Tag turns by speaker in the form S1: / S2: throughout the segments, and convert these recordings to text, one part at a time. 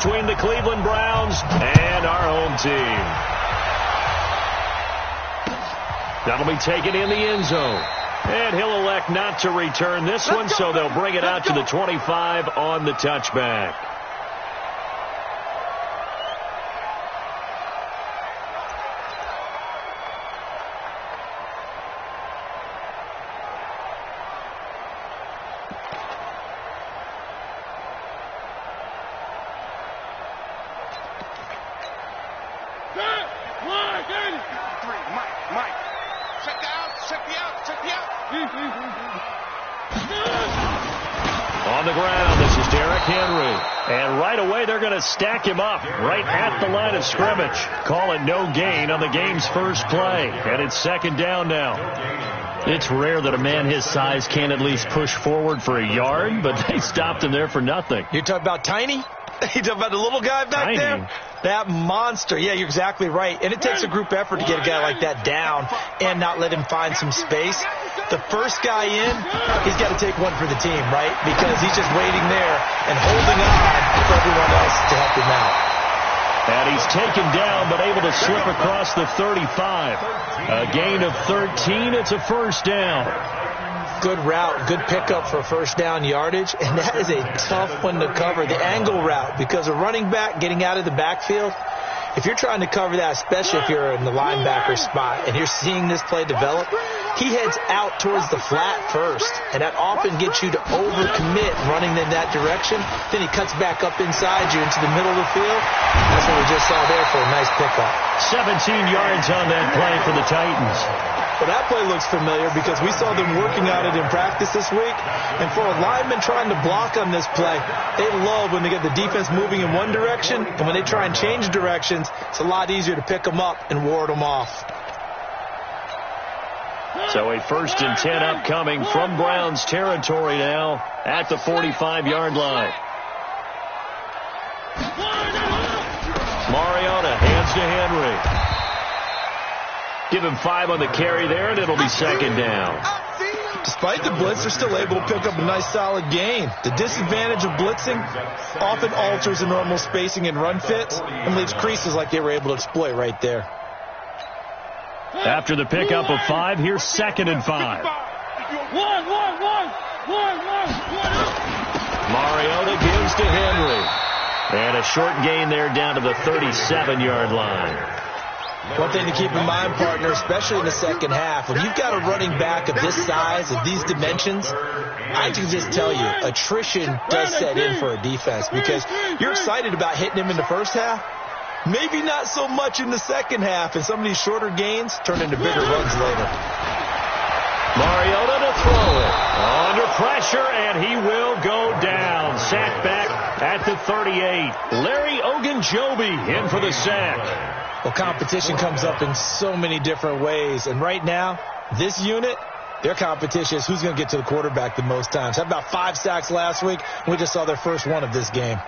S1: between the Cleveland Browns and our home team. That'll be taken in the end zone. And he'll elect not to return this one, so they'll bring it out to the 25 on the touchback. On the ground, this is Derrick Henry. And right away, they're going to stack him up right at the line of scrimmage. Call it no gain on the game's first play. And it's second down now. It's rare that a man his size can't at least push forward for a yard, but they stopped him there for nothing.
S2: You're talking about Tiny? You talking about the little guy back there? That monster. Yeah, you're exactly right. And it takes a group effort to get a guy like that down and not let him find some space. The first guy in, he's got to take one for the team, right? Because he's just waiting there and holding on for everyone else to help him out.
S1: And he's taken down but able to slip across the 35. A gain of 13. It's a first down.
S2: Good route, good pickup for first down yardage, and that is a tough one to cover, the angle route, because a running back getting out of the backfield, if you're trying to cover that, especially if you're in the linebacker spot and you're seeing this play develop, he heads out towards the flat first, and that often gets you to overcommit running in that direction. Then he cuts back up inside you into the middle of the field. That's what we just saw there for a nice pickup.
S1: 17 yards on that play for the Titans.
S2: Well, that play looks familiar because we saw them working on it in practice this week. And for a lineman trying to block on this play, they love when they get the defense moving in one direction. And when they try and change directions, it's a lot easier to pick them up and ward them off.
S1: So a 1st and 10 upcoming from Browns territory now at the 45-yard line. Mariota hands to Henry. Give him 5 on the carry there, and it'll be second down.
S2: Despite the blitz, they're still able to pick up a nice solid gain. The disadvantage of blitzing often alters the normal spacing and run fits and leaves creases like they were able to exploit right there.
S1: After the pickup of 5, here's 2nd and 5. Mariota gives to Henry. And a short gain there down to the 37-yard line.
S2: One thing to keep in mind, partner, especially in the second half, when you've got a running back of this size, of these dimensions, I can just tell you, attrition does set in for a defense because you're excited about hitting him in the first half. Maybe not so much in the second half, and some of these shorter gains turn into bigger runs later.
S1: Mariota to throw it. Under pressure, and he will go down. Sack back at the 38. Larry Ogunjobi in for the sack.
S2: Well, competition comes up in so many different ways. And right now, this unit, their competition is who's going to get to the quarterback the most times. Had about 5 sacks last week. We just saw their first one of this game.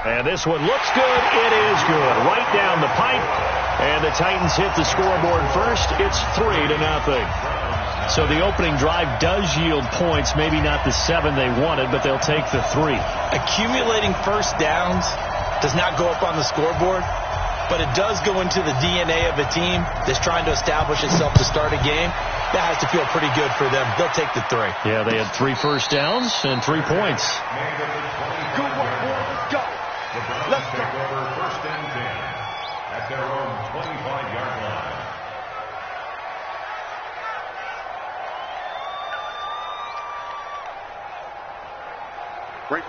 S1: And this one looks good. It is good. Right down the pipe. And the Titans hit the scoreboard first. It's 3-0. So the opening drive does yield points, maybe not the 7 they wanted, but they'll take the 3.
S2: Accumulating first downs does not go up on the scoreboard, but it does go into the DNA of a team that's trying to establish itself to start a game. That has to feel pretty good for them. They'll take the 3.
S1: Yeah, they had 3 first downs and 3 points.
S3: Go, go. Let's go. First and 10 at their own 25-yard line.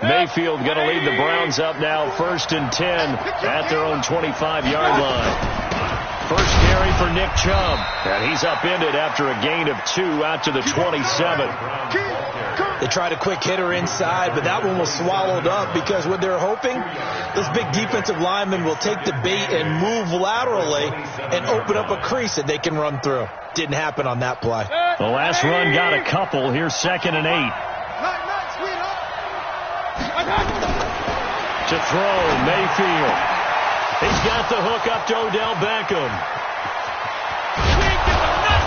S1: Mayfield going to lead the Browns up now, 1st and 10 at their own 25-yard line. First carry for Nick Chubb, and he's upended after a gain of 2 out to the 27.
S2: They tried a quick hitter inside, but that one was swallowed up because what they're hoping, this big defensive lineman will take the bait and move laterally and open up a crease that they can run through. Didn't happen on that play.
S1: The last run got a couple. Here's 2nd and 8. To throw, Mayfield. He's got the hook up to Odell Beckham.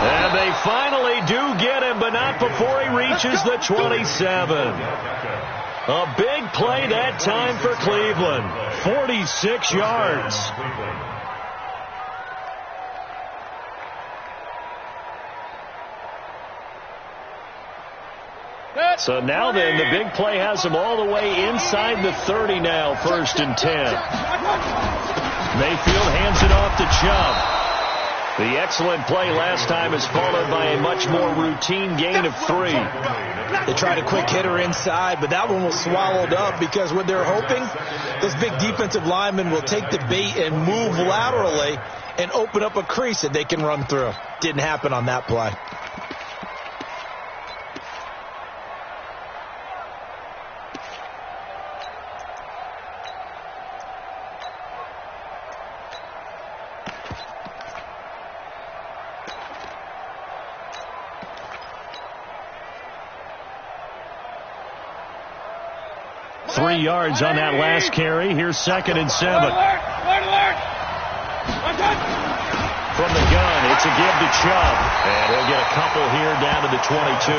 S1: And they finally do get him, but not before he reaches the 27. A big play that time for Cleveland. 46 yards. So now then, the big play has him all the way inside the 30 now, 1st and 10. Mayfield hands it off to Chubb. The excellent play last time is followed by a much more routine gain of 3.
S2: They tried a quick hitter inside, but that one was swallowed up because what they're hoping, those big defensive linemen will take the bait and move laterally and open up a crease that they can run through. Didn't happen on that play.
S1: Three yards on that last carry. Here's 2nd and 7. From the gun, it's a give to Chubb. And he'll get a couple here down to the 22.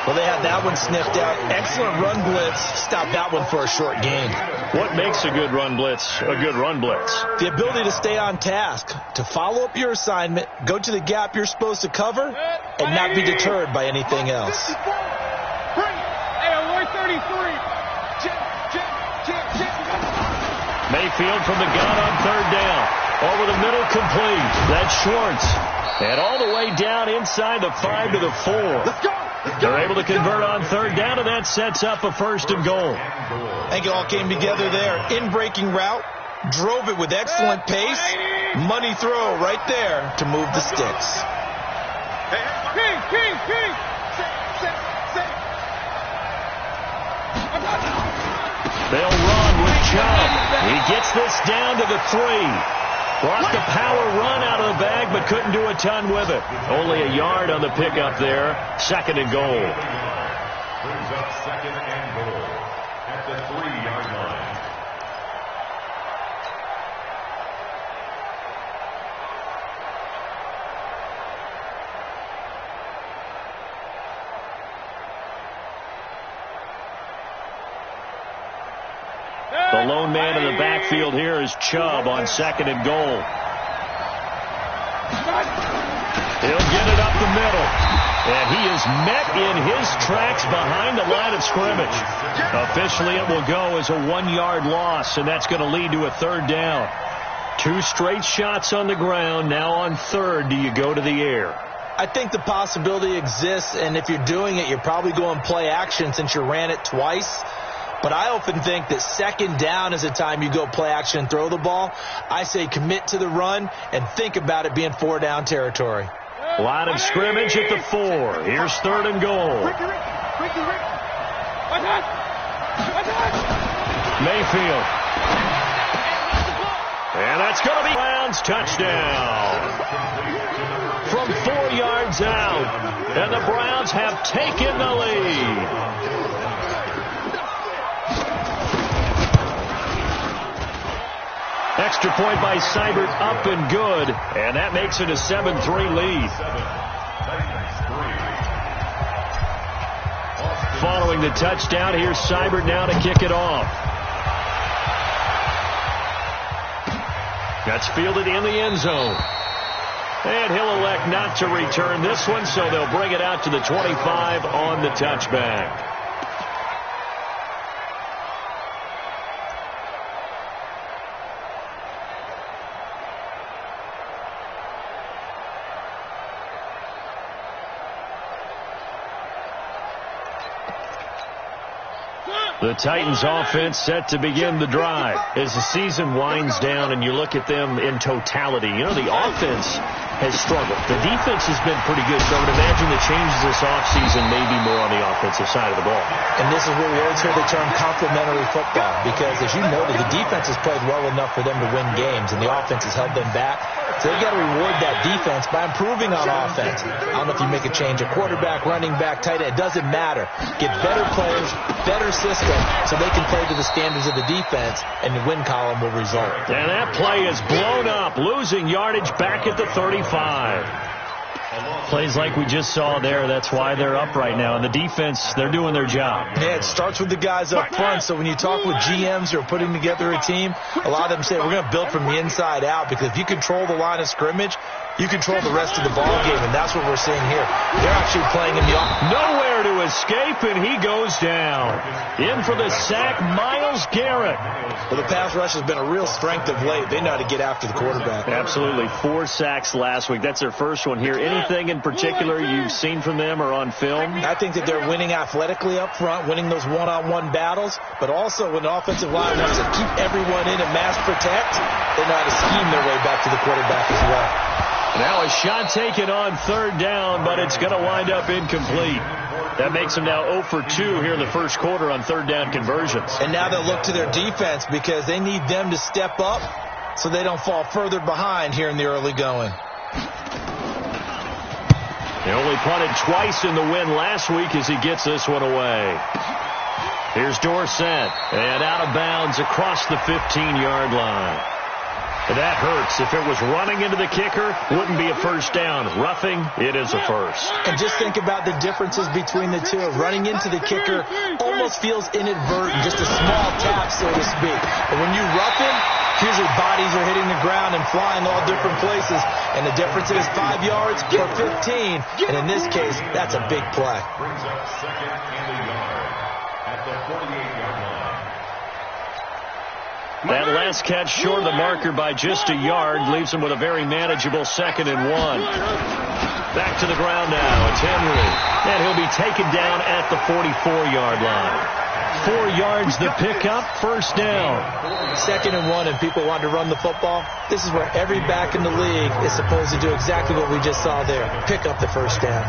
S2: Well, they had that one sniffed out. Excellent run blitz. Stopped that one for a short gain.
S1: What makes a good run blitz a good run blitz?
S2: The ability to stay on task, to follow up your assignment, go to the gap you're supposed to cover, and not be deterred by anything else.
S1: Mayfield from the gun on 3rd down. Over the middle, complete. That's Schwartz. And all the way down inside the 5 to the 4. They're able to convert on 3rd down, and that sets up a 1st and goal.
S2: I think it all came together there. In-breaking route, drove it with excellent pace. Money throw right there to move the sticks.
S1: They'll run with Chubb. He gets this down to the 3. Brought the power run out of the bag, but couldn't do a ton with it. Only a yard on the pickup there. 2nd and goal.
S3: Brings up 2nd and goal at the 3-yard line.
S1: The lone man in the backfield here is Chubb on 2nd and goal. He'll get it up the middle. And he is met in his tracks behind the line of scrimmage. Officially, it will go as a 1-yard loss, and that's going to lead to a 3rd down. 2 straight shots on the ground. Now on 3rd, do you go to the air?
S2: I think the possibility exists, and if you're doing it, you're probably going play action since you ran it twice. But I often think that 2nd down is the time you go play action and throw the ball. I say commit to the run and think about it being 4-down territory.
S1: Line of scrimmage at the 4. Here's 3rd and goal. Mayfield. And that's going to be Browns touchdown. From 4 yards out. And the Browns have taken the lead. Extra point by Seibert, up and good. And that makes it a 7-3 lead. Following the touchdown, here's Seibert now to kick it off. That's fielded in the end zone. And he'll elect not to return this one, so they'll bring it out to the 25 on the touchback. The Titans offense set to begin the drive. As the season winds down and you look at them in totality, you know, the offense has struggled. The defense has been pretty good, so I would imagine the changes this offseason may be more on the offensive side of the ball. And this is where we always hear the term complementary football, because as you noted, the defense has played well enough for them to win games, and the offense has held them back. So they've got to reward that defense by improving on offense. I don't know if you make a change, a quarterback, running back, tight end, it doesn't matter. Get better players, better system, so they can play to the standards of the defense, and the win column will result. And that play is blown up, losing yardage back at the 35. Plays like we just saw there, that's why they're up right now. And the defense, they're doing their job.
S2: Yeah, it starts with the guys up front. So when you talk with GMs who are putting together a team, a lot of them say we're going to build from the inside out, because if you control the line of scrimmage, you control the rest of the ball game, and that's what we're seeing here. They're actually playing in the
S1: nowhere to escape, and he goes down. In for the sack, Myles Garrett.
S2: Well, the pass rush has been a real strength of late. They know how to get after the quarterback.
S1: Absolutely. 4 sacks last week. That's their first one here. Anything in particular you've seen from them or on film?
S2: I think that they're winning athletically up front, winning those one-on-one battles, but also when the offensive line wants to keep everyone in and mass protect, they know how to scheme their way back to the quarterback as well.
S1: Now a shot taken on 3rd down, but it's going to wind up incomplete. That makes them now 0 for 2 here in the first quarter on 3rd down conversions.
S2: And now they'll look to their defense, because they need them to step up so they don't fall further behind here in the early going.
S1: They only punted twice in the win last week as he gets this one away. Here's Dorsett, and out of bounds across the 15-yard line. That hurts. If it was running into the kicker, wouldn't be a first down. Roughing, it is a first.
S2: And just think about the differences between the two. Running into the kicker almost feels inadvertent, just a small tap, so to speak. But when you rough him, usually bodies are hitting the ground and flying all different places. And the difference is 5 yards for 15. And in this case, that's a big play.
S3: Brings up 2nd and a yard at the 48-yard line.
S1: That last catch short of the marker by just a yard leaves him with a very manageable 2nd and 1. Back to the ground now. It's Henry. And he'll be taken down at the 44-yard line. 4 yards the pickup, first down.
S2: 2nd and 1, and people want to run the football. This is where every back in the league is supposed to do exactly what we just saw there. Pick up the first down.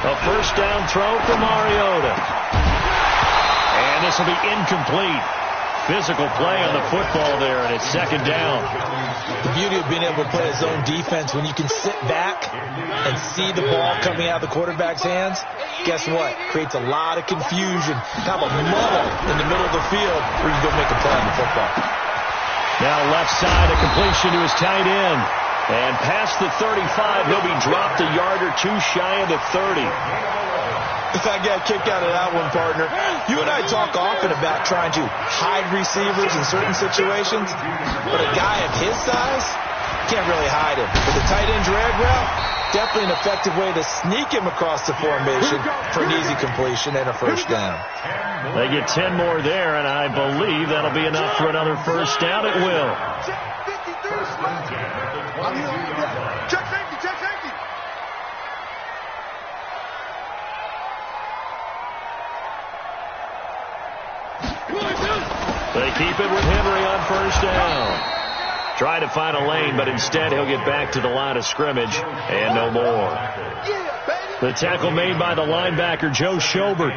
S1: A first down throw for Mariota. And this will be incomplete. Physical play on the football there, and it's 2nd down.
S2: The beauty of being able to play a zone defense, when you can sit back and see the ball coming out of the quarterback's hands, guess what? Creates a lot of confusion, kind of a muddle in the middle of the field where you go make a play on the football.
S1: Now left side, a completion to his tight end. And past the 35, he'll be dropped a yard or 2 shy of the 30.
S2: I got a kick out of that one, partner. You and I talk often about trying to hide receivers in certain situations, but a guy of his size can't really hide him. But the tight end drag route, definitely an effective way to sneak him across the formation for an easy completion and a first down.
S1: They get 10 more there, and I believe that'll be enough for another first down. It will.
S3: Check safety, check safety.
S1: They keep it with Henry on first down. Try to find a lane, but instead he'll get back to the line of scrimmage, and no more. The tackle made by the linebacker, Joe Schobert.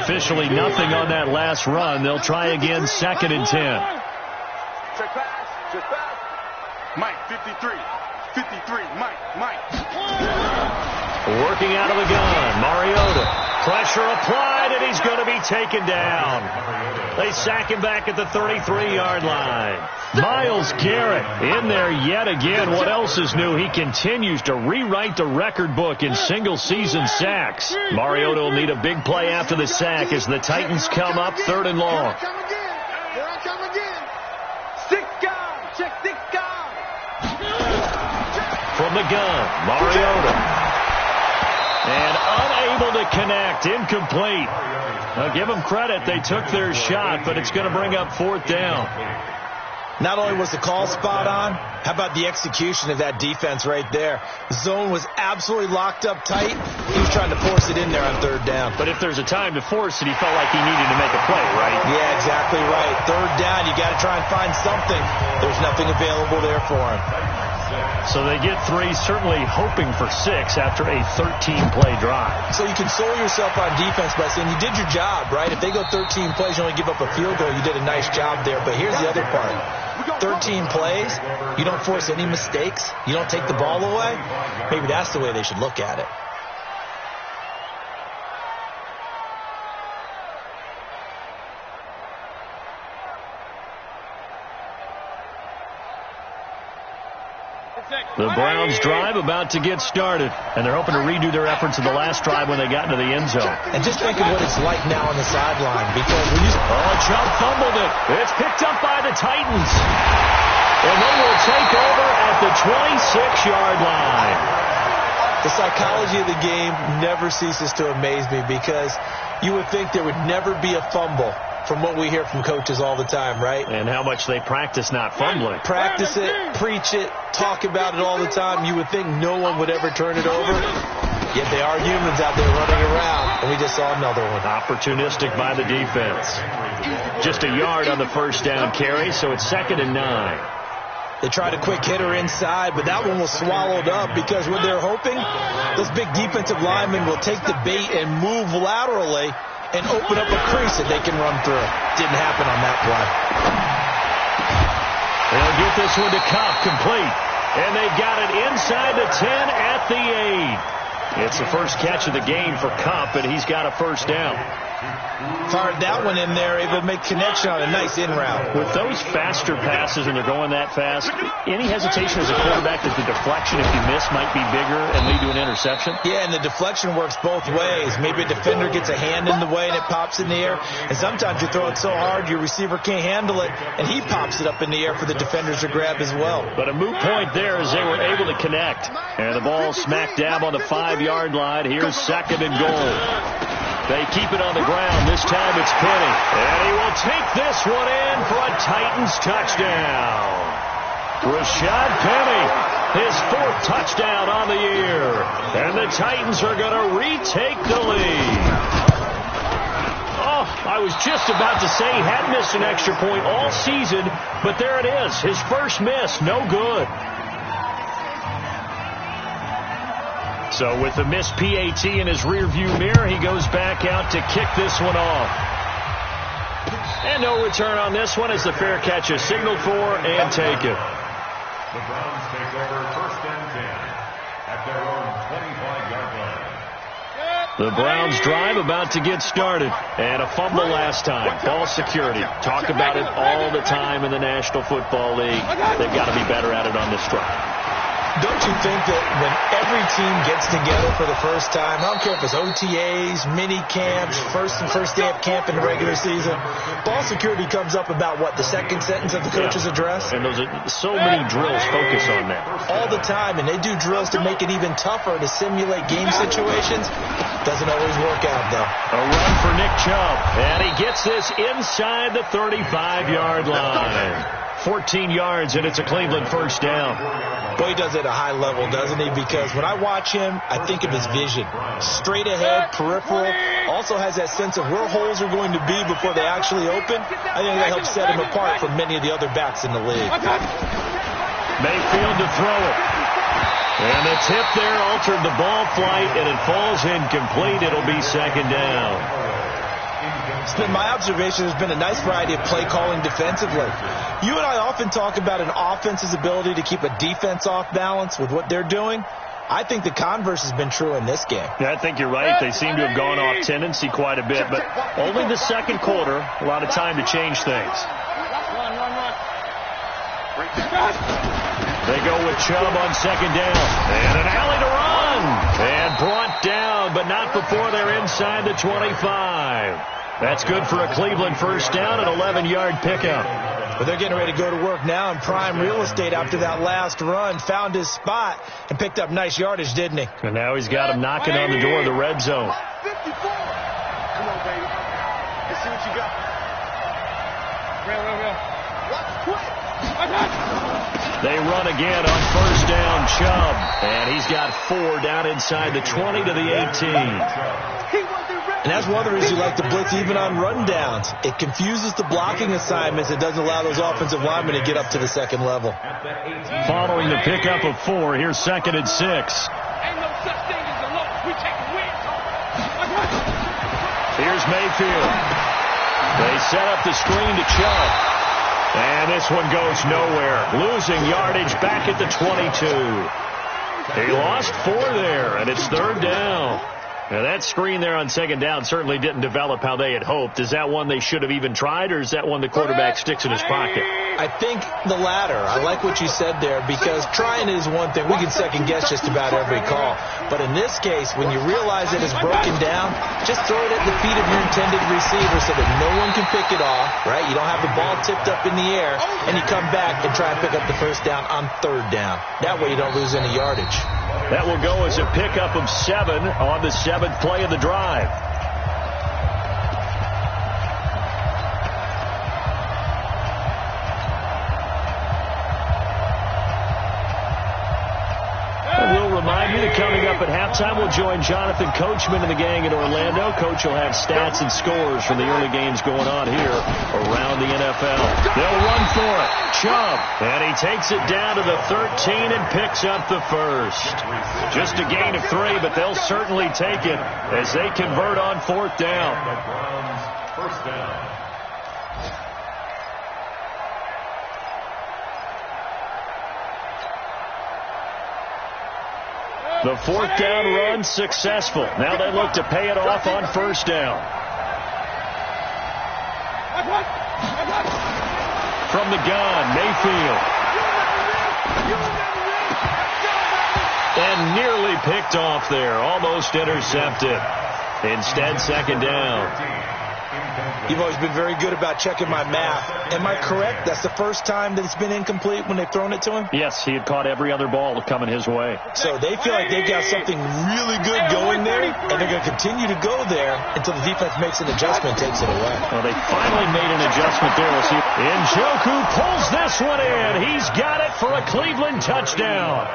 S1: Officially nothing on that last run. They'll try again, 2nd and 10.
S3: Check pass, check pass. Mike, 53, 53, Mike.
S1: Working out of the gun, Mariota. Pressure applied, and he's going to be taken down. They sack him back at the 33-yard line. Myles Garrett in there yet again. What else is new? He continues to rewrite the record book in single-season sacks. Mariota will need a big play after the sack as the Titans come up 3rd and long.
S3: Here I come again. 6 guys, check 6 guys.
S1: From the gun, Mariota. And unable to connect, incomplete. Now give them credit, they took their shot, but it's going to bring up 4th down.
S2: Not only was the call spot on, how about the execution of that defense right there? Zone was absolutely locked up tight. He was trying to force it in there on 3rd down.
S1: But if there's a time to force it, he felt like he needed to make a play, right?
S2: Yeah, exactly right. 3rd down, you got to try and find something. There's nothing available there for him.
S1: So they get 3, certainly hoping for 6 after a 13-play drive.
S2: So you console yourself on defense by saying you did your job, right? If they go 13 plays, you only give up a field goal, you did a nice job there. But here's the other part. 13 plays, you don't force any mistakes, you don't take the ball away. Maybe that's the way they should look at it.
S1: The Browns drive about to get started, and they're hoping to redo their efforts in the last drive when they got into the end zone.
S2: And just think of what it's like now on the sideline, because when you...
S1: Chubb fumbled it. It's picked up by the Titans. And they will take over at the 26-yard line.
S2: The psychology of the game never ceases to amaze me, because you would think there would never be a fumble from what we hear from coaches all the time, right?
S1: And how much they practice not fumbling.
S2: Practice it, preach it, talk about it all the time. You would think no one would ever turn it over. Yet they are humans out there running around, and we just saw another one.
S1: Opportunistic by the defense. Just a yard on the first down carry, so it's 2nd and 9.
S2: They tried a quick hitter inside, but that one was swallowed up, because what they're hoping, those big defensive linemen will take the bait and move laterally and open up a crease that they can run through. Didn't happen on that play.
S1: They'll get this one to Kupp, complete. And they've got it inside the 10 at the 8. It's the first catch of the game for Kupp, and he's got a first down.
S2: Fired that one in there, able to make connection on a nice in route.
S1: With those faster passes and they're going that fast, any hesitation as a quarterback that the deflection, if you miss, might be bigger and lead to an interception?
S2: Yeah, and the deflection works both ways. Maybe a defender gets a hand in the way and it pops in the air, and sometimes you throw it so hard your receiver can't handle it, and he pops it up in the air for the defenders to grab as well.
S1: But a moot point there as they were able to connect. And the ball smack dab on the 5-yard line. Here's 2nd and goal. They keep it on the ground. This time it's Penny. And he will take this one in for a Titans touchdown. Rashad Penny, his 4th touchdown on the year. And the Titans are going to retake the lead. Oh, I was just about to say he had missed an extra point all season, but there it is. His first miss, no good. So with the missed PAT in his rearview mirror, he goes back out to kick this one off. And no return on this one as the fair catch is signaled for and taken.
S3: The Browns take over 1st and 10 at their own 25-yard line.
S1: The Browns drive about to get started. And a fumble last time. Ball security. Talk about it all the time in the National Football League. They've got to be better at it on this drive.
S2: Don't you think that when every team gets together for the first time, I don't care if it's OTAs, mini camps, first day of camp in the regular season, ball security comes up about what, the second sentence of the coach's address?
S1: And those are so many drills focus on that.
S2: All the time, and they do drills to make it even tougher to simulate game situations. Doesn't always work out, though.
S1: A run for Nick Chubb, and he gets this inside the 35-yard line. 14 yards, and it's a Cleveland first down.
S2: Boy, he does it at a high level, doesn't he? Because when I watch him, I think of his vision. Straight ahead, peripheral. Also has that sense of where holes are going to be before they actually open. I think that helps set him apart from many of the other backs in the league.
S1: Mayfield to throw it. And the tip there altered the ball flight, and it falls incomplete. It'll be 2nd down.
S2: It's been my observation there's been a nice variety of play calling defensively. You and I often talk about an offense's ability to keep a defense off balance with what they're doing. I think the converse has been true in this game.
S1: Yeah, I think you're right. They seem to have gone off tendency quite a bit, but only the second quarter, a lot of time to change things. They go with Chubb on 2nd down. And an alley to run. And brought down, but not before they're inside the 25. That's good for a Cleveland first down, an 11-yard pickup.
S2: But they're getting ready to go to work now in prime real estate after that last run. Found his spot and picked up nice yardage, didn't he?
S1: And now he's got him knocking on the door of the red zone.
S3: 54. Come on, baby. Let's see what you got.
S1: They run again on first down, Chubb. And he's got 4 down inside the 20 to the 18.
S2: And that's one of the reasons you like to blitz even on run downs. It confuses the blocking assignments. It doesn't allow those offensive linemen to get up to the second level.
S1: Following the pickup of 4, here's 2nd and 6.
S4: Ain't no such thing as a loss. We take wins.
S1: Here's Mayfield. They set up the screen to Chubb. And this one goes nowhere. Losing yardage back at the 22. He lost 4 there, and it's 3rd down. Now, that screen there on 2nd down certainly didn't develop how they had hoped. Is that one they should have even tried, or is that one the quarterback sticks in his pocket?
S2: I think the latter. I like what you said there, because trying is one thing. We can second guess just about every call. But in this case, when you realize it is broken down, just throw it at the feet of your intended receiver so that no one can pick it off, right? You don't have the ball tipped up in the air, and you come back and try and pick up the first down on third down. That way you don't lose any yardage.
S1: That will go as a pickup of 7 on the 7th play of the drive. Remind you that coming up at halftime, we'll join Jonathan Coachman and the gang in Orlando. Coach will have stats and scores from the early games going on here around the NFL. They'll run for it. Chubb. And he takes it down to the 13 and picks up the first. Just a gain of 3, but they'll certainly take it as they convert on 4th down.
S3: First down.
S1: The 4th down run successful. Now they look to pay it off on 1st down. From the gun, Mayfield. And nearly picked off there. Almost intercepted. Instead, 2nd down.
S2: You've always been very good about checking my math. Am I correct? That's the first time that it's been incomplete when they've thrown it to him?
S1: Yes, he had caught every other ball coming his way.
S2: So they feel like they've got something really good going there, and they're going to continue to go there until the defense makes an adjustment and takes it away.
S1: Well, they finally made an adjustment there. We'll see. Njoku pulls this one in. He's got it for a Cleveland touchdown.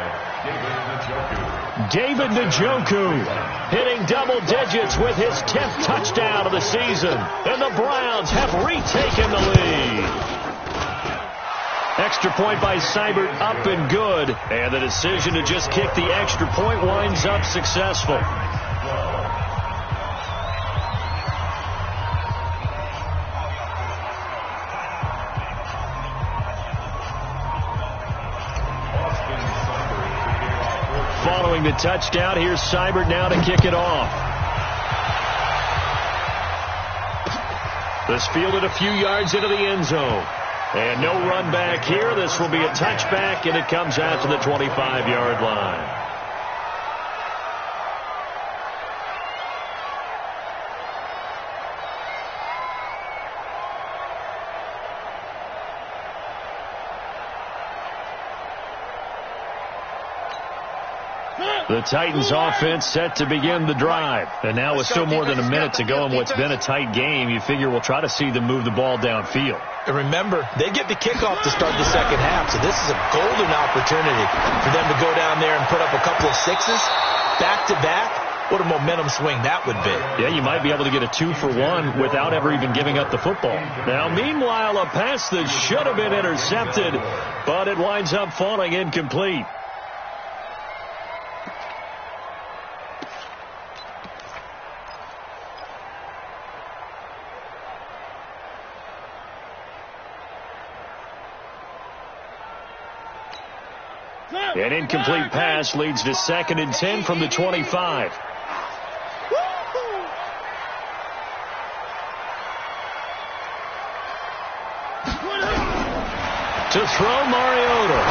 S1: David Njoku hitting double digits with his 10th touchdown of the season. And the Browns have retaken the lead. Extra point by Seibert up and good. And the decision to just kick the extra point winds up successful. Following the touchdown, here's Seibert now to kick it off. This fielded a few yards into the end zone. And no run back here. This will be a touchback, and it comes out to the 25-yard line. The Titans offense set to begin the drive. And now with still more than a minute to go in what's been a tight game, you figure we'll try to see them move the ball downfield.
S2: And remember, they get the kickoff to start the second half, so this is a golden opportunity for them to go down there and put up a couple of 6s back-to-back. What a momentum swing that would be.
S1: Yeah, you might be able to get a 2-for-1 without ever even giving up the football. Now, meanwhile, a pass that should have been intercepted, but it winds up falling incomplete. An incomplete pass leads to 2nd and 10 from the 25. To throw, Mariota.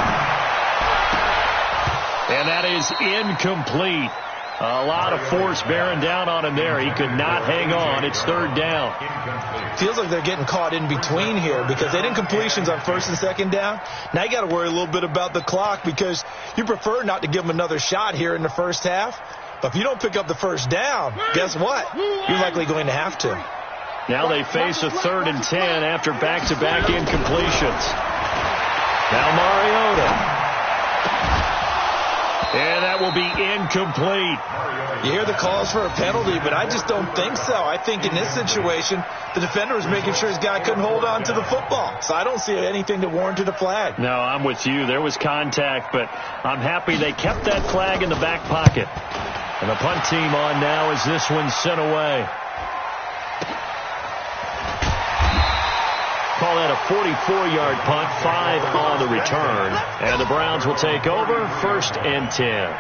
S1: And that is incomplete. A lot of force bearing down on him there. He could not hang on. It's 3rd down.
S2: Feels like they're getting caught in between here because they did incompletions on 1st and 2nd down. Now you got to worry a little bit about the clock because you prefer not to give them another shot here in the first half. But if you don't pick up the 1st down, guess what? You're likely going to have to.
S1: Now they face a 3rd and 10 after back-to-back incompletions. Now Mariota. And that will be incomplete.
S2: You hear the calls for a penalty, but I just don't think so. I think in this situation, the defender was making sure his guy couldn't hold on to the football. So I don't see anything that warranted a flag.
S1: No, I'm with you. There was contact, but I'm happy they kept that flag in the back pocket. And the punt team on now as this one's sent away. Call that a 44-yard punt, 5 on the return. And the Browns will take over, 1st and 10.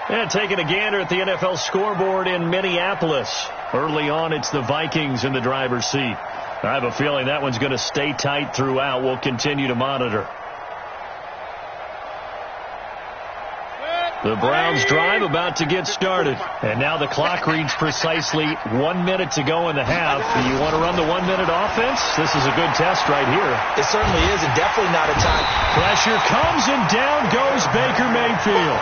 S1: And taking a gander at the NFL scoreboard in Minneapolis. Early on, it's the Vikings in the driver's seat. I have a feeling that one's going to stay tight throughout. We'll continue to monitor. The Browns drive about to get started. And now the clock reads precisely 1 minute to go in the half. Do you want to run the 1 minute offense? This is a good test right here.
S2: It certainly is, and definitely not a time.
S1: Pressure comes, and down goes Baker Mayfield.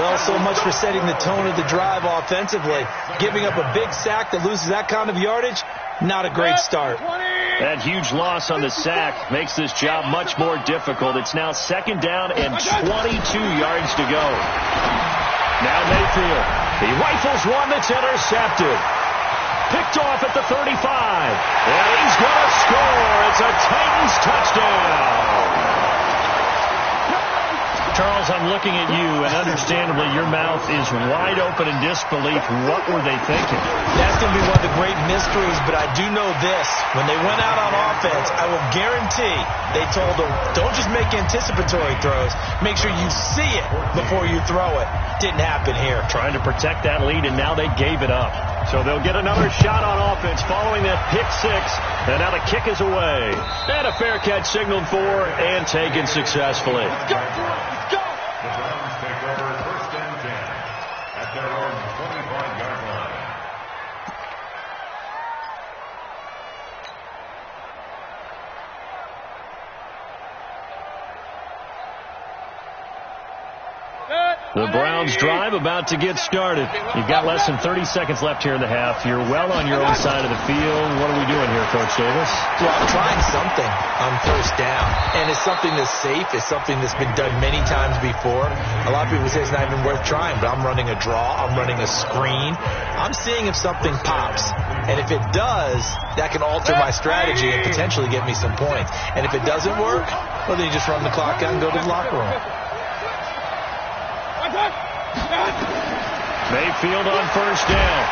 S2: Well, so much for setting the tone of the drive offensively. Giving up a big sack that loses that kind of yardage, not a great start.
S1: That huge loss on the sack makes this job much more difficult. It's now 2nd down and 22 yards to go. Now Mayfield. He rifles one that's intercepted. Picked off at the 35. And he's going to score. It's a Titans touchdown. Charles, I'm looking at you, and understandably your mouth is wide open in disbelief. What were they thinking?
S2: That's going to be one of the great mysteries, but I do know this. When they went out on offense, I will guarantee they told them, don't just make anticipatory throws. Make sure you see it before you throw it. Didn't happen here.
S1: Trying to protect that lead, and now they gave it up. So they'll get another shot on offense following that pick six. And now the kick is away. And a fair catch signaled for and taken successfully.
S3: The Browns take over 1st and 10 at their own 25-yard line.
S1: The Browns drive about to get started. You've got less than 30 seconds left here in the half. You're well on your own side of the field. What are we doing here, Coach Davis?
S2: Well, I'm trying something on 1st down. And it's something that's safe. It's something that's been done many times before. A lot of people say it's not even worth trying, but I'm running a draw. I'm running a screen. I'm seeing if something pops. And if it does, that can alter my strategy and potentially get me some points. And if it doesn't work, well, then you just run the clock out and go to the locker room.
S1: Mayfield on 1st down.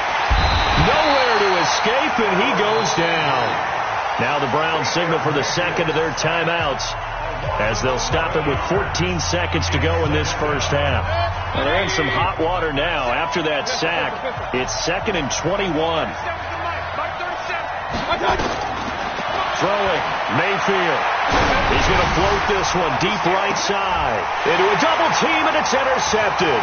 S1: Nowhere to escape, and he goes down. Now the Browns signal for the second of their timeouts as they'll stop it with 14 seconds to go in this 1st half. And they're in some hot water now. After that sack, it's 2nd and 21. Throwing, Mayfield. He's going to float this one deep right side. Into a double team, and it's intercepted.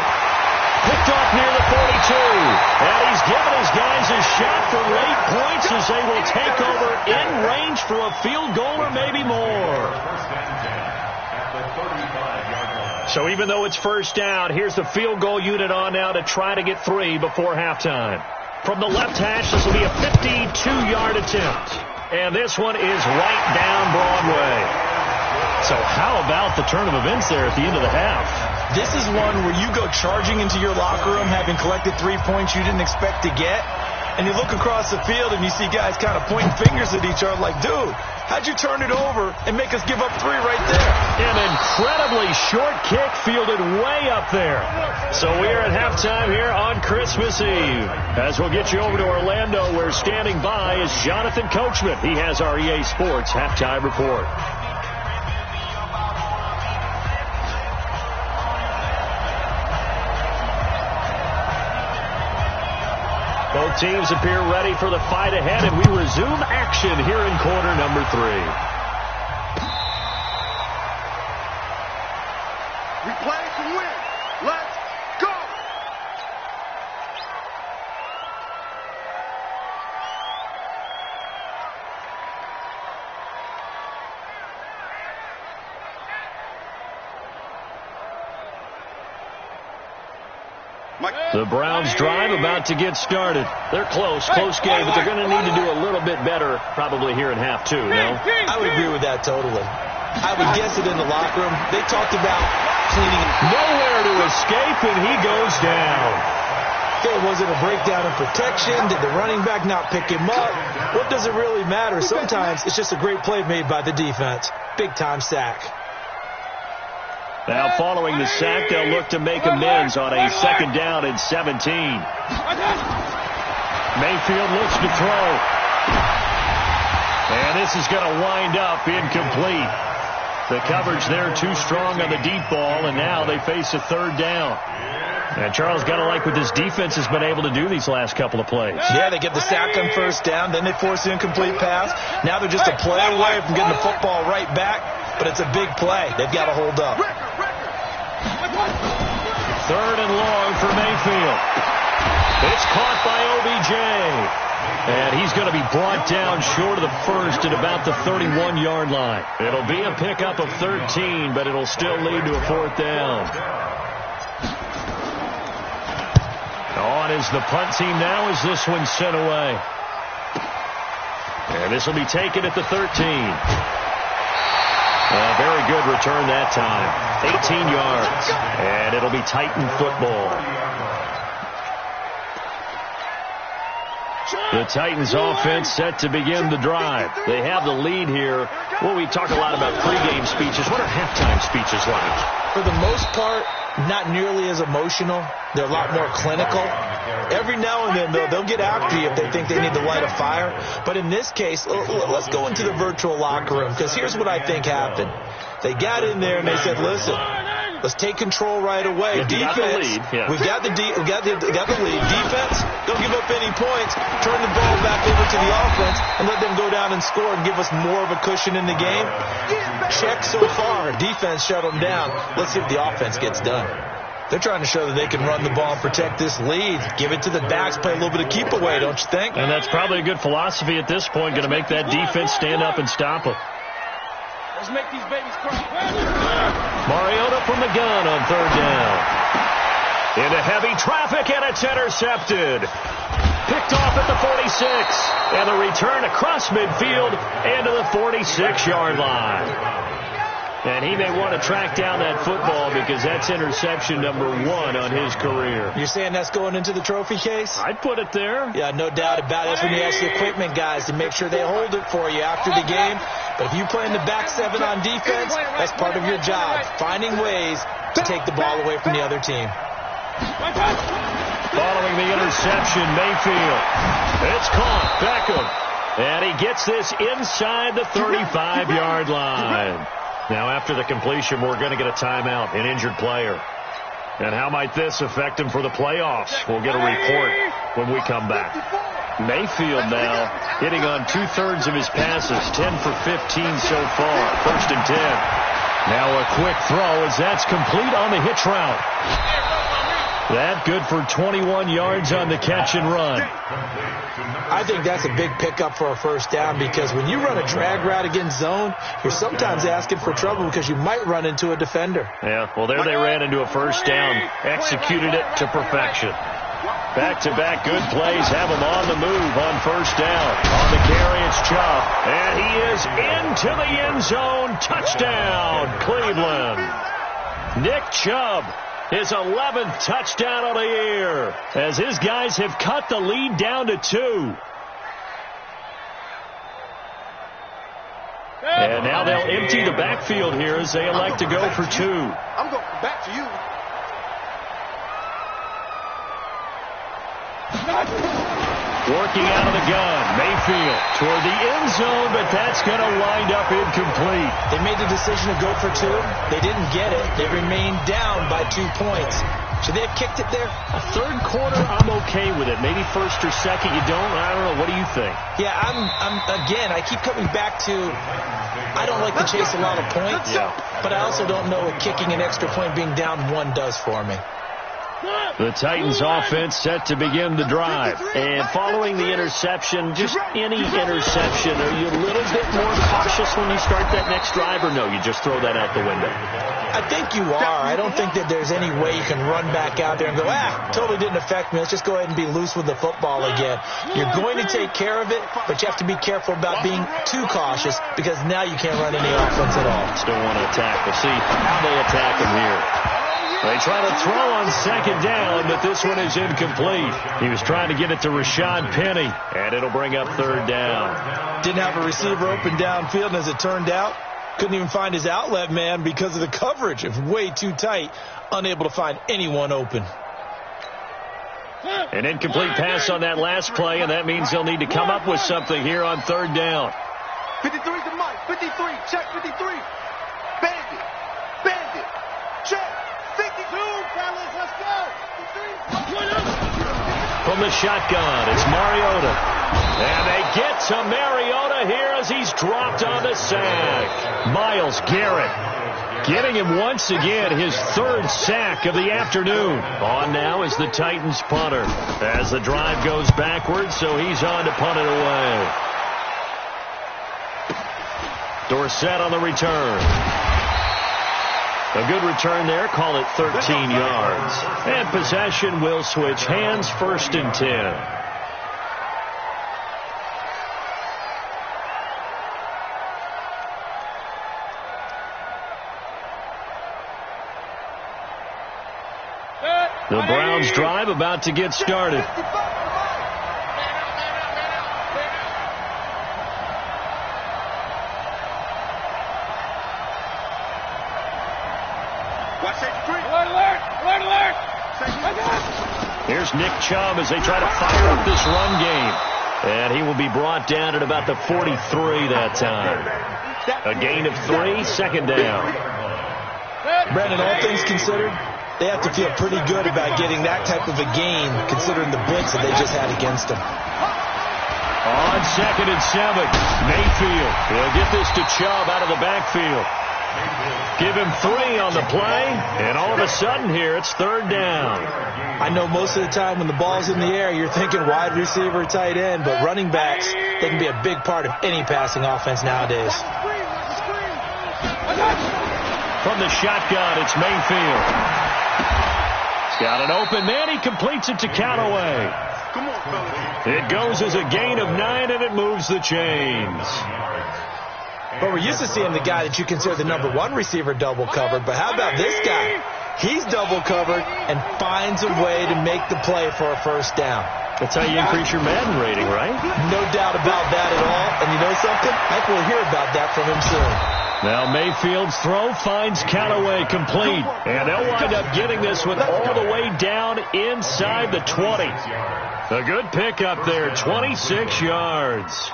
S1: Picked off near the 42. And he's given his guys a shot for late points as they will take over in range for a field goal or maybe more. So even though it's 1st down, here's the field goal unit on now to try to get 3 before halftime. From the left hash, this will be a 52-yard attempt. And this one is right down Broadway. So how about the turn of events there at the end of the half?
S2: This is one where you go charging into your locker room having collected 3 points you didn't expect to get. And you look across the field and you see guys kind of pointing fingers at each other like, dude, how'd you turn it over and make us give up 3 right there?
S1: An incredibly short kick fielded way up there. So we are at halftime here on Christmas Eve. As we'll get you over to Orlando, where standing by is Jonathan Coachman. He has our EA Sports halftime report. Both teams appear ready for the fight ahead, and we resume action here in quarter number 3.
S3: We play to win. Let's go!
S1: The Browns drive about to get started. They're close game, but they're going to need to do a little bit better probably here in half 2, no?
S2: I would agree with that totally. I would guess it in the locker room. They talked about cleaning.
S1: Nowhere to escape, and he goes down.
S2: Was it a breakdown in protection? Did the running back not pick him up? What does it really matter? Sometimes it's just a great play made by the defense. Big-time sack.
S1: Now, following the sack, they'll look to make amends on a 2nd down and 17. Mayfield looks to throw. And this is going to wind up incomplete. The coverage there too strong on the deep ball, and now they face a 3rd down. And Charles, got to like what this defense has been able to do these last couple of plays.
S2: Yeah, they get the sack on first down, then they force the incomplete pass. Now they're just a play away from getting the football right back, but it's a big play. They've got to hold up.
S1: 3rd and long for Mayfield. It's caught by OBJ. And he's going to be brought down short of the first at about the 31-yard line. It'll be a pickup of 13, but it'll still lead to a 4th down. On is the punt team now as this one's sent away. And this will be taken at the 13. Very good return that time. 18 yards. And it'll be Titan football. The Titans offense set to begin the drive. They have the lead here. Well, we talk a lot about pregame speeches. What are halftime speeches like?
S2: For the most part, not nearly as emotional. They're a lot more clinical. Every now and then, they'll get after you if they think they need to light a fire. But in this case, let's go into the virtual locker room, because here's what I think happened. They got in there and they said, listen, let's take control right away. Defense, we've got the lead. Defense, don't give up any points. Turn the ball back over to the offense and let them go down and score and give us more of a cushion in the game. Check so far. Defense shut them down. Let's see if the offense gets done. They're trying to show that they can run the ball and protect this lead. Give it to the backs, play a little bit of keep away, don't you think?
S1: And that's probably a good philosophy at this point, going to make that defense stand up and stop them.
S4: Let's make these babies cry.
S1: Mariota from the gun on 3rd down. Into heavy traffic, and it's intercepted. Picked off at the 46. And the return across midfield into the 46-yard line. And he may want to track down that football because that's interception number 1 on his career.
S2: You're saying that's going into the trophy case?
S1: I'd put it there.
S2: Yeah, no doubt about it. That's when you ask the equipment guys to make sure they hold it for you after the game. But if you play in the back 7 on defense, that's part of your job, finding ways to take the ball away from the other team.
S1: Following the interception, Mayfield. It's caught. Beckham. And he gets this inside the 35-yard line. Now, after the completion, we're going to get a timeout, an injured player. And how might this affect him for the playoffs? We'll get a report when we come back. Mayfield now hitting on 2/3 of his passes, 10 for 15 so far. 1st and 10. Now a quick throw as that's complete on the hitch route. That good for 21 yards on the catch and run.
S2: I think that's a big pickup for a 1st down, because when you run a drag route against zone, you're sometimes asking for trouble because you might run into a defender.
S1: Yeah, well, there they ran into a 1st down, executed it to perfection. Back-to-back good plays have him on the move on 1st down. On the carry, it's Chubb. And he is into the end zone. Touchdown, Cleveland. Nick Chubb, his 11th touchdown of the year, as his guys have cut the lead down to 2. And now they'll empty the backfield here as they elect to go for 2.
S4: I'm going back to you.
S1: Working out of the gun, Mayfield toward the end zone, but that's going to wind up incomplete.
S2: They made the decision to go for 2. They didn't get it. They remained down by 2 points. Should they have kicked it there?
S1: A 3rd quarter, I'm okay with it. Maybe 1st or 2nd, you don't. I don't know. What do you think?
S2: Yeah, again, I keep coming back to, I don't like to chase a lot of points, but I also don't know what kicking an extra point being down 1 does for me.
S1: The Titans offense set to begin the drive. And following the interception, just any interception, are you a little bit more cautious when you start that next drive, or no, you just throw that out the window?
S2: I think you are. I don't think that there's any way you can run back out there and go, totally didn't affect me. Let's just go ahead and be loose with the football again. You're going to take care of it, but you have to be careful about being too cautious, because now you can't run any offense at all.
S1: Still want to attack. We'll see how they attack him here. They try to throw on 2nd down, but this one is incomplete. He was trying to get it to Rashad Penny, and it'll bring up 3rd down.
S2: Didn't have a receiver open downfield, and as it turned out, couldn't even find his outlet man because of the coverage. It was way too tight, unable to find anyone open.
S1: An incomplete pass on that last play, and that means they'll need to come up with something here on 3rd down.
S4: 53 to Mike. 53. Check 53. Bandit. Check. 52, fellas. Let's go.
S1: from the shotgun. It's Mariota. And they get to Mariota here as he's dropped on the sack. Myles Garrett getting him once again his third sack of the afternoon. On now is the Titans punter as the drive goes backwards, so he's on to punt it away. Dorsett on the return. A good return there. Call it 13 yards. And possession will switch hands, 1st and 10. The Browns drive about to get started. Here's Nick Chubb as they try to fire up this run game. And he will be brought down at about the 43 that time. A gain of 3, 2nd down.
S2: Brandon, all things considered, they have to feel pretty good about getting that type of a gain, considering the blitz that they just had against them.
S1: On 2nd and 7, Mayfield. He'll get this to Chubb out of the backfield. Give him 3 on the play, and all of a sudden here, it's 3rd down.
S2: I know most of the time when the ball's in the air, you're thinking wide receiver, tight end, but running backs, they can be a big part of any passing offense nowadays.
S1: From the shotgun, it's Mayfield. He's got an open man. He completes it to Callaway. It goes as a gain of 9, and it moves the chains.
S2: But we're used to seeing the guy that you consider the number 1 receiver double covered. But how about this guy? He's double covered and finds a way to make the play for a 1st down.
S1: That's how you increase your Madden rating, right?
S2: No doubt about that at all. And you know something? I think we'll hear about that from him soon.
S1: Now Mayfield's throw finds Callaway complete. And they'll wind up getting this one all the way down inside the 20. A good pickup there, 26 yards.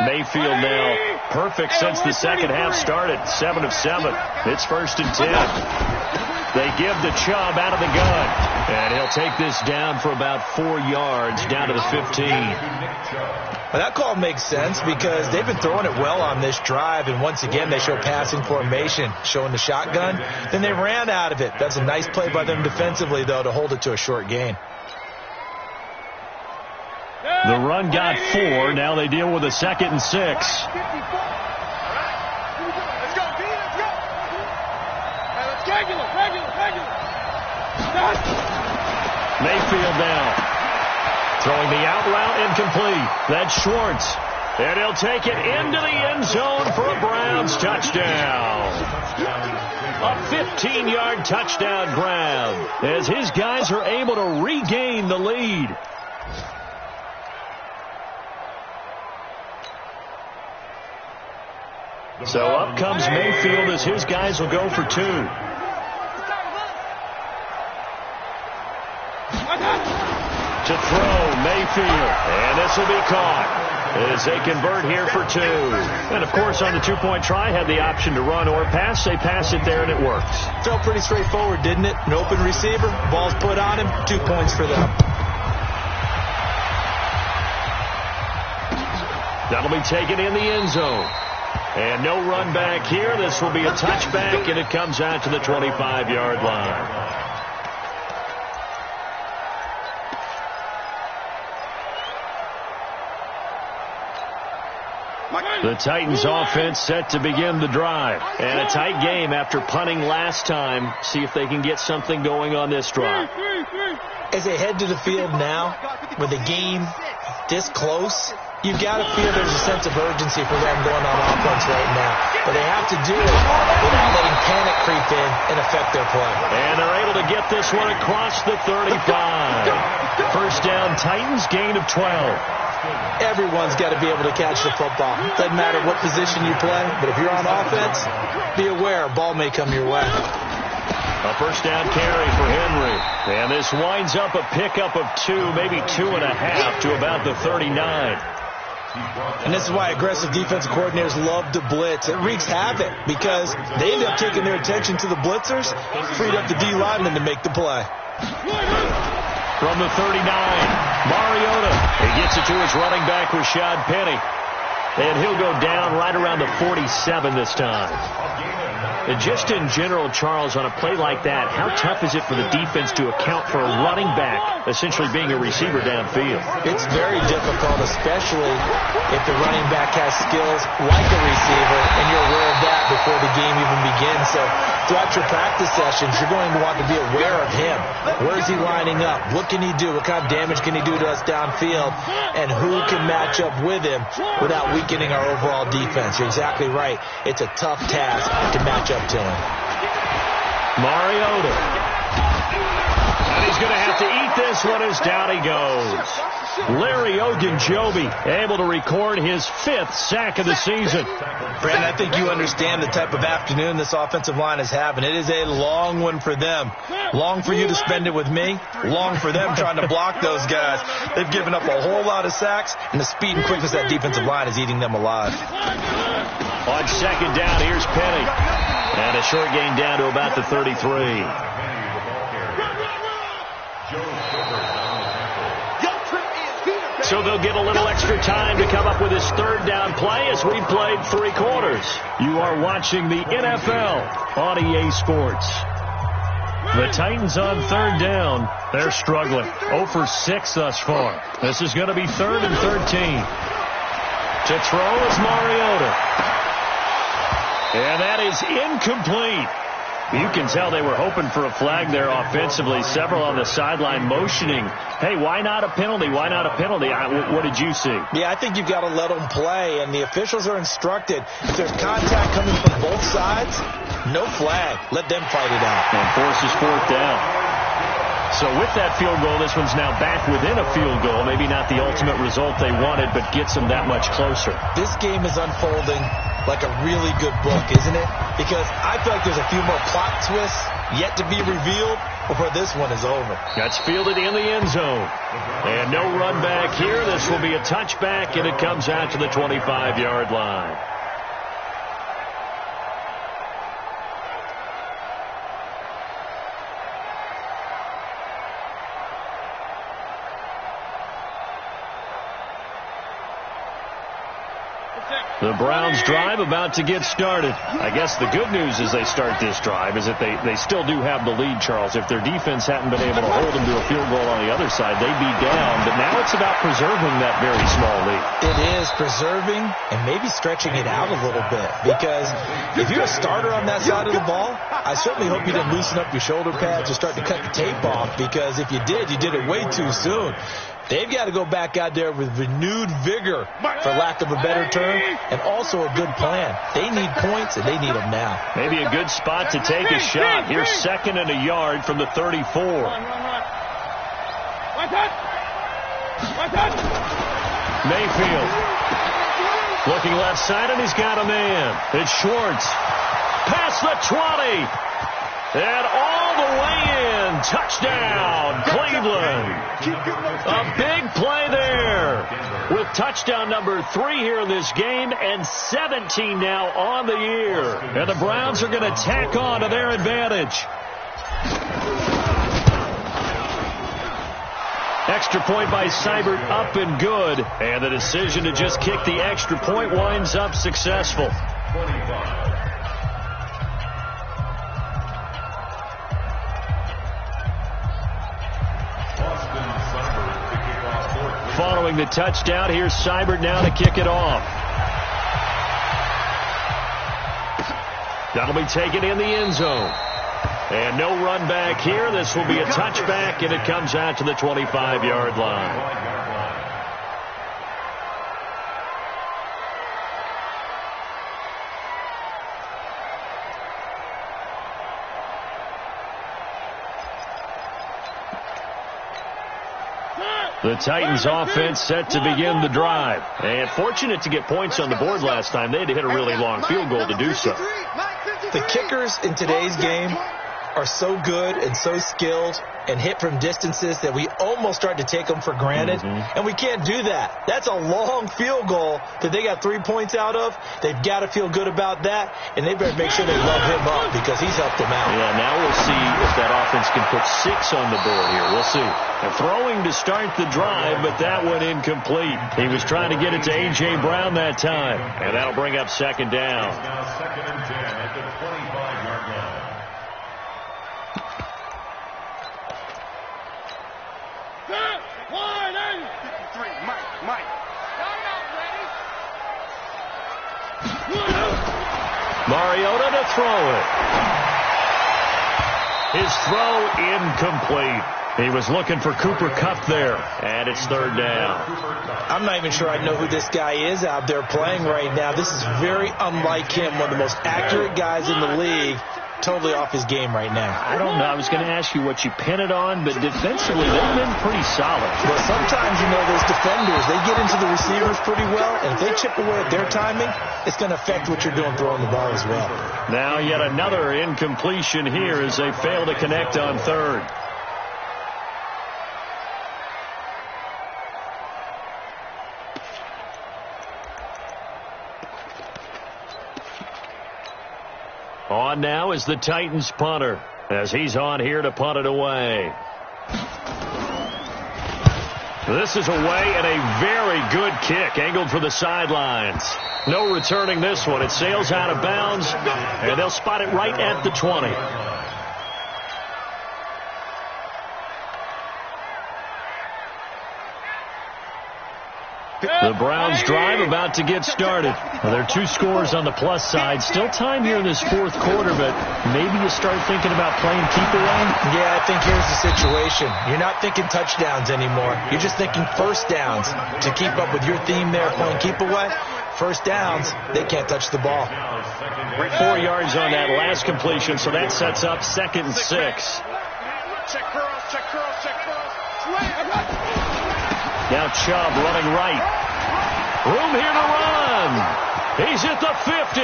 S1: Mayfield now perfect since the second half started. 7 of 7. It's 1st and 10. They give the Chubb out of the gun. And he'll take this down for about 4 yards down to the 15.
S2: Well, that call makes sense because they've been throwing it well on this drive. And once again, they show passing formation, showing the shotgun. Then they ran out of it. That's a nice play by them defensively, though, to hold it to a short gain.
S1: The run got 4. Now they deal with a 2nd and 6.
S4: Let's go, D, let's go. Regular.
S1: Mayfield now. Throwing the out route incomplete. That's Schwartz. And he'll take it into the end zone for a Browns touchdown. A 15-yard touchdown grab as his guys are able to regain the lead. So up comes Mayfield as his guys will go for 2. To throw, Mayfield. And this will be caught as they convert here for 2. And, of course, on the 2-point try, had the option to run or pass. They pass it there, and it works.
S2: Felt pretty straightforward, didn't it? An open receiver, ball's put on him, 2 points for them.
S1: That'll be taken in the end zone. And no run back here. This will be a touchback, and it comes out to the 25-yard line. The Titans offense set to begin the drive. And a tight game after punting last time. See if they can get something going on this drive.
S2: As they head to the field now, with the game this close, you've got to feel there's a sense of urgency for them going on offense right now. But they have to do it without letting panic creep in and affect their play.
S1: And they're able to get this one across the 35. 1st down, Titans, gain of 12.
S2: Everyone's got to be able to catch the football. Doesn't matter what position you play, but if you're on offense, be aware a ball may come your way.
S1: A 1st down carry for Henry. And this winds up a pickup of 2, maybe 2.5 to about the 39.
S2: And this is why aggressive defensive coordinators love to blitz. It wreaks havoc because they end up taking their attention to the blitzers, freed up the D lineman to make the play.
S1: From the 39, Mariota. He gets it to his running back, Rashad Penny. And he'll go down right around the 47 this time. And just in general, Charles, on a play like that, how tough is it for the defense to account for a running back essentially being a receiver downfield?
S2: It's very difficult, especially if the running back has skills like a receiver, and you're aware of that before the game even begins. So throughout your practice sessions, you're going to want to be aware of him. Where is he lining up? What can he do? What kind of damage can he do to us downfield? And who can match up with him without weakening our overall defense? You're exactly right. It's a tough task to match up to him.
S1: Mariota. And he's going to have to eat this one as down he goes. Larry Ogunjobi able to record his 5th sack of the season.
S2: Brandon, I think you understand the type of afternoon this offensive line is having. It is a long one for them. Long for you to spend it with me. Long for them trying to block those guys. They've given up a whole lot of sacks, and the speed and quickness of that defensive line is eating them alive.
S1: On second down, here's Penny. And a short gain down to about the 33. So they'll get a little extra time to come up with his 3rd down play as we played 3 quarters. You are watching the NFL on EA Sports. The Titans on 3rd down. They're struggling. 0 for 6 thus far. This is going to be 3rd and 13. To throw is Mariota. And that is incomplete. You can tell they were hoping for a flag there offensively. Several on the sideline motioning, hey, why not a penalty? Why not a penalty? What did you see?
S2: Yeah, I think you've got to let them play, and the officials are instructed. If there's contact coming from both sides, no flag. Let them fight it out.
S1: And forces 4th down. So with that field goal, this one's now back within a field goal. Maybe not the ultimate result they wanted, but gets them that much closer.
S2: This game is unfolding like a really good book, isn't it? Because I feel like there's a few more plot twists yet to be revealed before this one is over.
S1: That's fielded in the end zone. And no run back here. This will be a touchback, and it comes out to the 25-yard line. The Browns drive about to get started. I guess the good news as they start this drive is that they still do have the lead, Charles. If their defense hadn't been able to hold them to a field goal on the other side, they'd be down. But now it's about preserving that very small lead.
S2: It is preserving and maybe stretching it out a little bit. Because if you're a starter on that side of the ball, I certainly hope you didn't loosen up your shoulder pads or start to cut the tape off. Because if you did it way too soon. They've got to go back out there with renewed vigor, for lack of a better term, and also a good plan. They need points, and they need them now.
S1: Maybe a good spot to take a shot. Here's 2nd and a yard from the 34. Mayfield looking left side, and he's got a man. It's Schwartz. Past the 20. And all the way in. Touchdown, Cleveland. A big play there with touchdown number 3 here in this game and 17 now on the year. And the Browns are going to tack on to their advantage. Extra point by Seibert up and good. And the decision to just kick the extra point winds up successful.
S3: 25.
S1: Following the touchdown, here's Seibert now to kick it off. That'll be taken in the end zone. And no run back here. This will be a touchback, and it comes out to the 25-yard line. The Titans offense set to begin the drive. And fortunate to get points on the board last time. They had to hit a really long field goal to do so.
S2: The kickers in today's game are so good and so skilled and hit from distances that we almost start to take them for granted, and we can't do that. That's a long field goal that they got 3 points out of. They've got to feel good about that, and they better make sure they love him up because he's helped them out.
S1: Yeah, now we'll see if that offense can put 6 on the board here. We'll see. And throwing to start the drive, but that went incomplete. He was trying to get it to A.J. Brown that time, and that'll bring up second down.
S3: Now second and 10 at the 25-yard line.
S1: Mariota to throw it. His throw incomplete. He was looking for Cooper Kupp there, and it's third down.
S2: I'm not even sure I know who this guy is out there playing right now. This is very unlike him, one of the most accurate guys in the league. Totally off his game right now.
S1: I don't know. I was going to ask you what you pin it on, but defensively they've been pretty solid.
S2: Well, sometimes, those defenders, they get into the receivers pretty well, and if they chip away at their timing, it's going to affect what you're doing throwing the ball as well.
S1: Now yet another incompletion here as they fail to connect on third. On now is the Titans punter as he's on here to punt it away. This is away and a very good kick angled for the sidelines. No returning this one. It sails out of bounds, and they'll spot it right at the 20. The Browns drive about to get started. Well, there are 2 scores on the plus side. Still time here in this fourth quarter, but maybe you start thinking about playing keep away.
S2: Yeah, I think here's the situation. You're not thinking touchdowns anymore. You're just thinking first downs. To keep up with your theme there, playing keep away, first downs, they can't touch the ball.
S1: 4 yards on that last completion, so that sets up 2nd and 6.
S4: Check curls, check curls, check curls.
S1: Now Chubb running right. Room here to run. He's at the 50,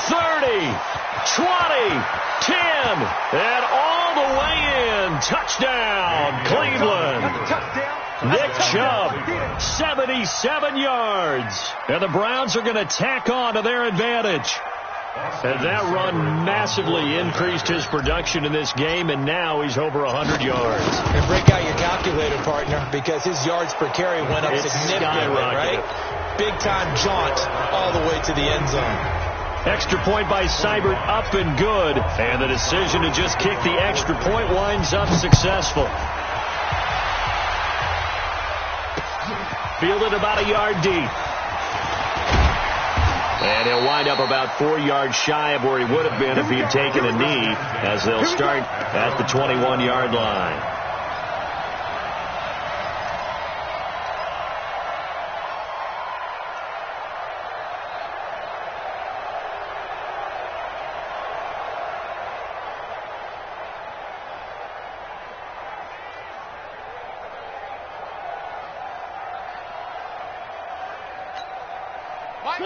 S1: 30, 20, 10, and all the way in. Touchdown, Cleveland. Nick Chubb, 77 yards. And the Browns are going to tack on to their advantage. And that run massively increased his production in this game, and now he's over 100 yards.
S2: And break out your calculator, partner, because his yards per carry went up significantly, right? Big-time jaunt all the way to the end zone.
S1: Extra point by Seibert, up and good. And the decision to just kick the extra point winds up successful. Fielded about a yard deep. And he'll wind up about 4 yards shy of where he would have been if he had taken a knee, as they'll start at the 21-yard line.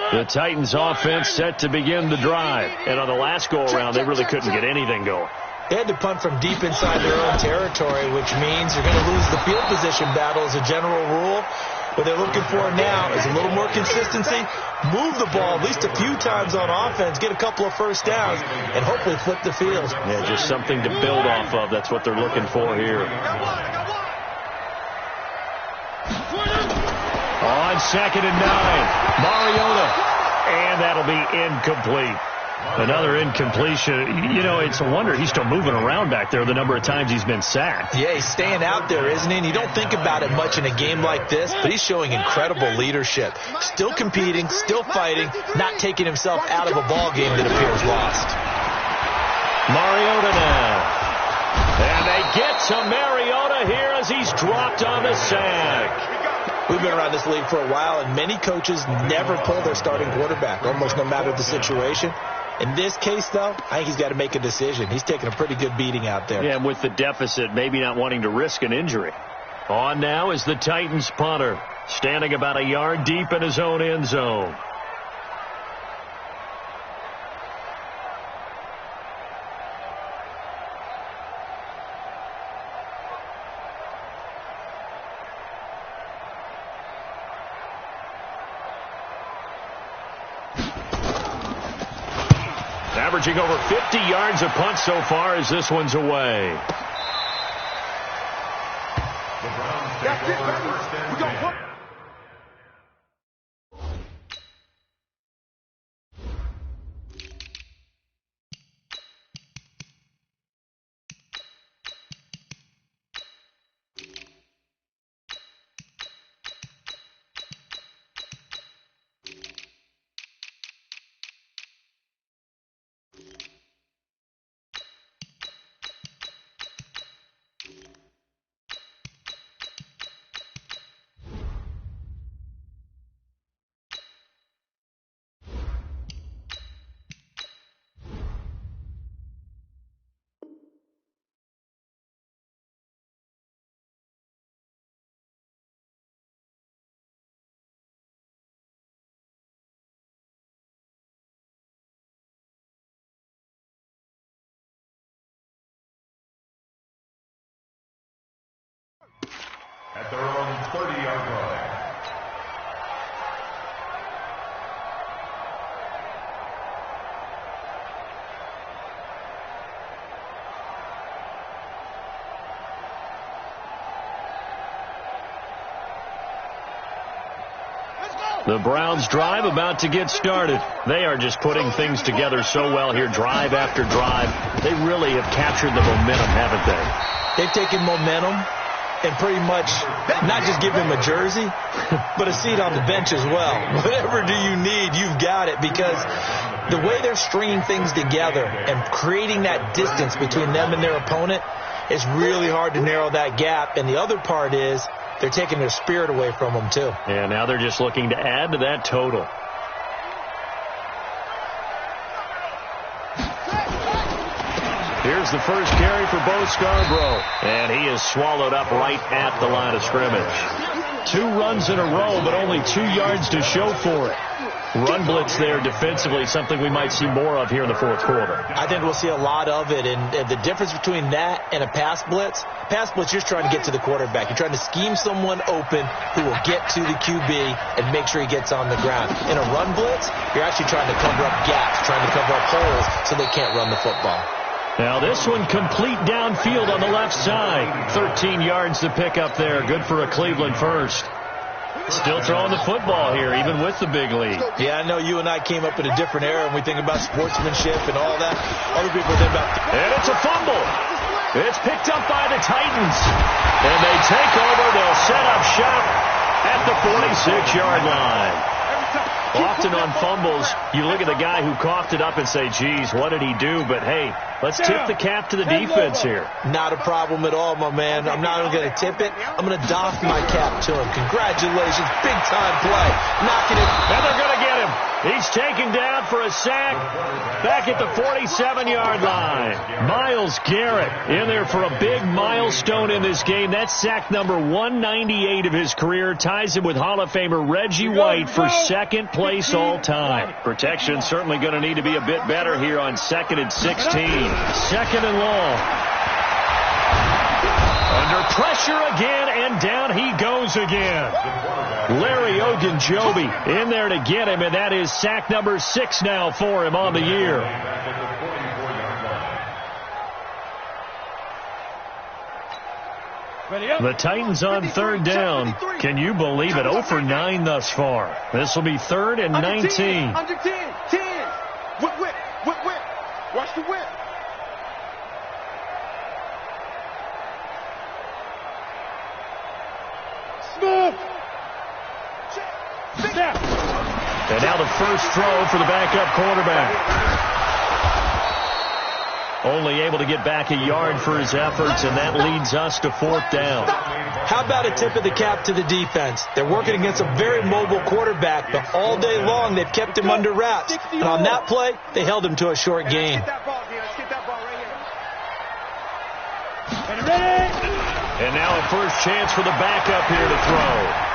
S1: The Titans offense set to begin the drive. And on the last go-around, they really couldn't get anything going.
S2: They had to punt from deep inside their own territory, which means you're going to lose the field position battle as a general rule. What they're looking for now is a little more consistency, move the ball at least a few times on offense, get a couple of first downs, and hopefully flip the field.
S1: Yeah, just something to build off of. That's what they're looking for here. On 2nd and 9, Mariota, and that'll be incomplete. Another incompletion. It's a wonder he's still moving around back there the number of times he's been sacked.
S2: Yeah, he's staying out there, isn't he? And you don't think about it much in a game like this, but he's showing incredible leadership. Still competing, still fighting, not taking himself out of a ball game that appears lost.
S1: Mariota now. And they get to Mariota here as he's dropped on the sack.
S2: We've been around this league for a while, and many coaches never pull their starting quarterback, almost no matter the situation. In this case, though, I think he's got to make a decision. He's taking a pretty good beating out there.
S1: Yeah, and with the deficit, maybe not wanting to risk an injury. On now is the Titans punter, standing about a yard deep in his own end zone. Averaging over 50 yards a punt so far as this one's away.
S3: The Browns take over first and 10. At their own 30-yard line.
S1: The Browns drive about to get started. They are just putting things together so well here, drive after drive. They really have captured the momentum, haven't they?
S2: They've taken momentum and pretty much not just give him a jersey, but a seat on the bench as well. Whatever do you need, you've got it, because the way they're stringing things together and creating that distance between them and their opponent is really hard to narrow that gap. And the other part is they're taking their spirit away from them, too.
S1: Yeah, now they're just looking to add to that total. Here's the first carry for Bo Scarborough, and he is swallowed up right at the line of scrimmage. 2 runs in a row, but only 2 yards to show for it. Run blitz there defensively, something we might see more of here in the fourth quarter.
S2: I think we'll see a lot of it, and the difference between that and a pass blitz, you're just trying to get to the quarterback. You're trying to scheme someone open who will get to the QB and make sure he gets on the ground. In a run blitz, you're actually trying to cover up gaps, trying to cover up holes so they can't run the football.
S1: Now this one complete downfield on the left side. 13 yards to pick up there. Good for a Cleveland first. Still throwing the football here, even with the big lead.
S2: Yeah, I know you and I came up in a different era and we think about sportsmanship and all that. Other people think about...
S1: And it's a fumble. It's picked up by the Titans. And they take over. They'll set up shop at the 46-yard line. Often on fumbles, you look at the guy who coughed it up and say, geez, what did he do? But, hey, let's tip the cap to the defense here.
S2: Not a problem at all, my man. I'm not even going to tip it. I'm going to doff my cap to him. Congratulations. Big-time play. Knocking it.
S1: And they're going to get him. He's taken down for a sack back at the 47-yard line. Myles Garrett in there for a big milestone in this game. That's sack number 198 of his career. Ties him with Hall of Famer Reggie White for second place all time. Protection certainly going to need to be a bit better here on 2nd and 16. 2nd and long. Under pressure again, and down he goes again. Larry Ogunjobi in there to get him, and that is sack number 6 now for him on the year. The Titans on 3rd down. Can you believe it? 0 for 9 thus far. This will be 3rd and 19.
S4: Under 10. Whip. Watch the whip. Smooth.
S1: And now the first throw for the backup quarterback. Only able to get back a yard for his efforts, and that leads us to 4th down.
S2: How about a tip of the cap to the defense? They're working against a very mobile quarterback, but all day long they've kept him under wraps. And on that play, they held him to a short gain.
S1: And now a first chance for the backup here to throw.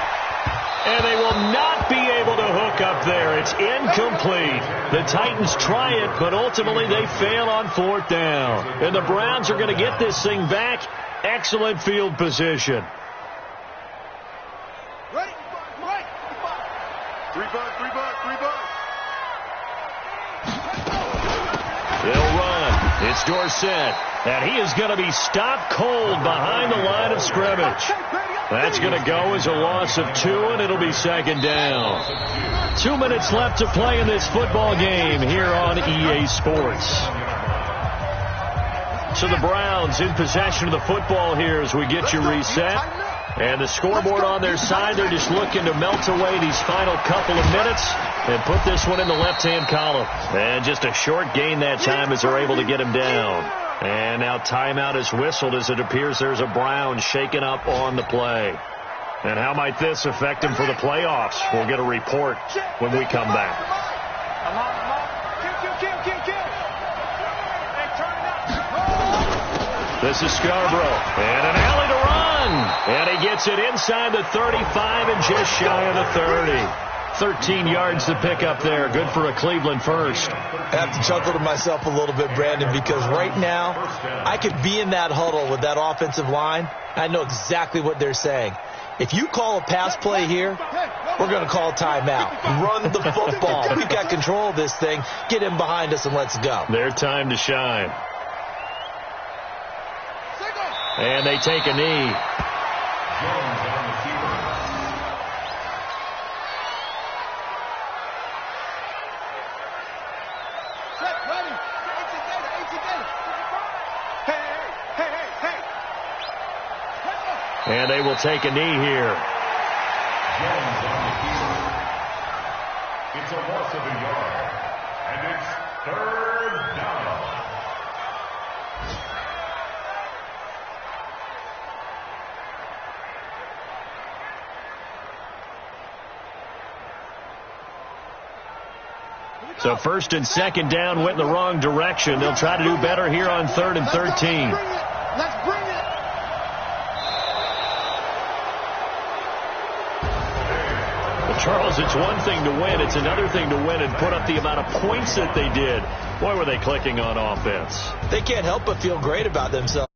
S1: And they will not be able to hook up there. It's incomplete. The Titans try it, but ultimately they fail on 4th down. And the Browns are going to get this thing back. Excellent field position.
S4: Ready? 3 bucks.
S1: It's Dorsett, and he is going to be stopped cold behind the line of scrimmage. That's going to go as a loss of 2, and it'll be second down. 2 minutes left to play in this football game here on EA Sports. So the Browns in possession of the football here as we get you reset. And the scoreboard on their side, they're just looking to melt away these final couple of minutes and put this one in the left-hand column. And just a short gain that time as they're able to get him down. And now timeout is whistled as it appears there's a Brown shaken up on the play. And how might this affect him for the playoffs? We'll get a report when we come back. This is Scarborough, and an alley to run. And he gets it inside the 35 and just shy of the 30. 13 yards to pick up there. Good for a Cleveland first.
S2: I have to chuckle to myself a little bit, Brandon, because right now I could be in that huddle with that offensive line. I know exactly what they're saying. If you call a pass play here, we're going to call timeout. Run the football. We've got control of this thing. Get in behind us and let's go.
S1: Their time to shine. And they take a knee. And they will take a knee here.
S3: It's a loss of a yard. And it's third down.
S1: So first and second down went in the wrong direction. They'll try to do better here on 3rd and 13.
S4: Let's bring it.
S1: Well, Charles, it's one thing to win. It's another thing to win and put up the amount of points that they did. Boy, were they clicking on offense.
S2: They can't help but feel great about themselves.